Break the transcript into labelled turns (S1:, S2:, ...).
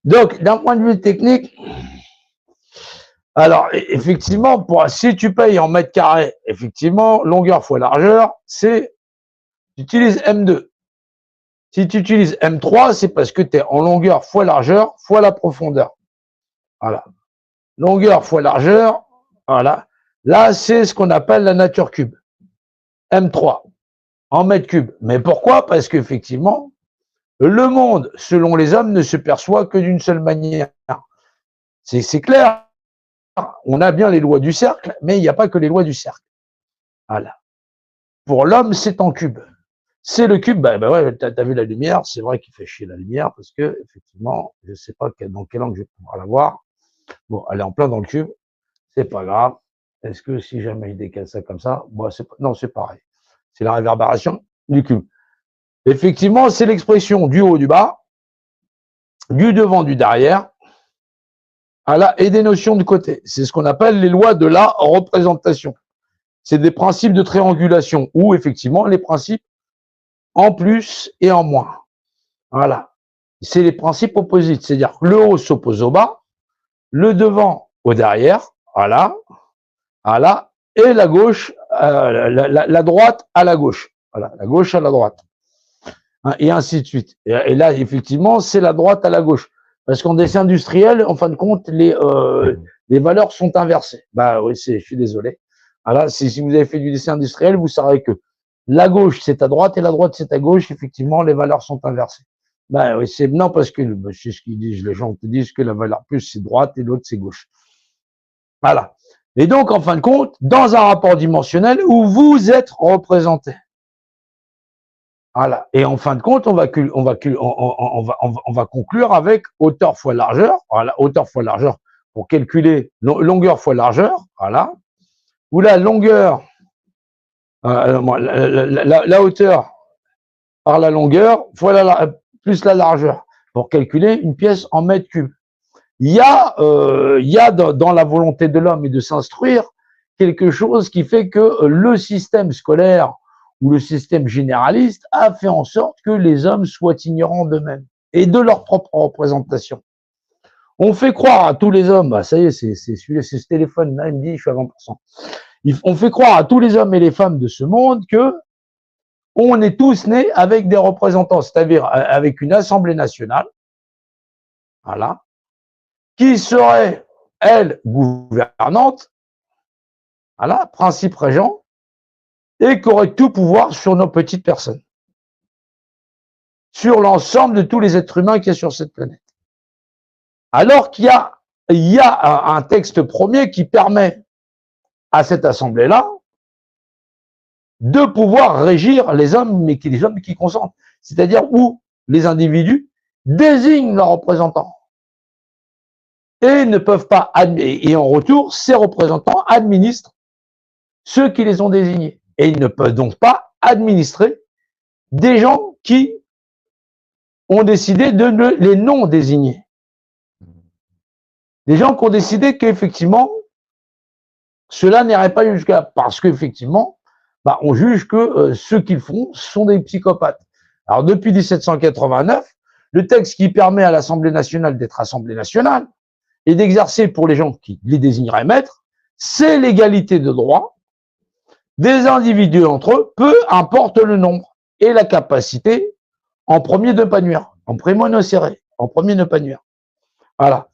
S1: Donc, d'un point de vue technique, alors, effectivement, si tu payes en mètres carrés, effectivement, longueur fois largeur, tu utilises M2. Si tu utilises M3, c'est parce que tu es en longueur fois largeur fois la profondeur. Voilà. Longueur fois largeur, voilà. Là, c'est ce qu'on appelle la nature cube. M3, en mètres cubes. Mais pourquoi? Parce qu'effectivement, le monde, selon les hommes, ne se perçoit que d'une seule manière. C'est clair. On a bien les lois du cercle, mais il n'y a pas que les lois du cercle. Voilà. Pour l'homme, c'est en cube. C'est le cube, bah ouais, t'as vu la lumière, c'est vrai qu'il fait chier la lumière, parce que, effectivement, je sais pas dans quel angle je vais pouvoir la voir. Bon, elle est en plein dans le cube, c'est pas grave. Est-ce que si jamais il décale ça comme ça, bon, non, c'est pareil. C'est la réverbération du cube. Effectivement, c'est l'expression du haut, du bas, du devant, du derrière, et des notions de côté. C'est ce qu'on appelle les lois de la représentation. C'est des principes de triangulation, où effectivement, les principes en plus et en moins. Voilà. C'est les principes opposites, c'est-à-dire que le haut s'oppose au bas, le devant au derrière, voilà, et la gauche, la droite à la gauche, voilà, la gauche à la droite, et ainsi de suite. Et là, effectivement, c'est la droite à la gauche, parce qu'en dessin industriel, en fin de compte, les valeurs sont inversées. Bah oui, je suis désolé. Voilà, si vous avez fait du dessin industriel, vous saurez que la gauche c'est à droite et la droite c'est à gauche. Effectivement, les valeurs sont inversées. Ben oui, non, parce que c'est ce qu'ils disent, les gens te disent que la valeur plus c'est droite et l'autre c'est gauche. Voilà. Et donc, en fin de compte, dans un rapport dimensionnel où vous êtes représenté. Voilà. Et en fin de compte, on va conclure avec hauteur fois largeur. Voilà, hauteur fois largeur pour calculer longueur fois largeur. Voilà. Où la longueur, la hauteur par la longueur fois plus la largeur pour calculer une pièce en mètres cubes. Il y a dans la volonté de l'homme et de s'instruire quelque chose qui fait que le système scolaire ou le système généraliste a fait en sorte que les hommes soient ignorants d'eux-mêmes et de leur propre représentation. On fait croire à tous les hommes, bah ça y est, c'est ce téléphone-là, il me dit, je suis à 20%. On fait croire à tous les hommes et les femmes de ce monde que on est tous nés avec des représentants, c'est-à-dire avec une assemblée nationale, voilà, qui serait, elle, gouvernante, voilà, principe régent, et qui aurait tout pouvoir sur nos petites personnes, sur l'ensemble de tous les êtres humains qu'il y a sur cette planète. Alors qu'il y a un texte premier qui permet à cette assemblée-là de pouvoir régir les hommes, mais les hommes qui consentent. C'est-à-dire où les individus désignent leurs représentants. Et ne peuvent pas, et en retour, ces représentants administrent ceux qui les ont désignés. Et ils ne peuvent donc pas administrer des gens qui ont décidé de les non désigner. Des gens qui ont décidé qu'effectivement, cela n'irait pas jusqu'à, parce qu'effectivement, bah, on juge que ceux qu'ils font sont des psychopathes. Alors, depuis 1789, le texte qui permet à l'Assemblée nationale d'être Assemblée nationale et d'exercer pour les gens qui les désigneraient maîtres, c'est l'égalité de droit des individus entre eux, peu importe le nombre, et la capacité, en premier, de ne pas nuire, en premier ne pas nuire. Voilà.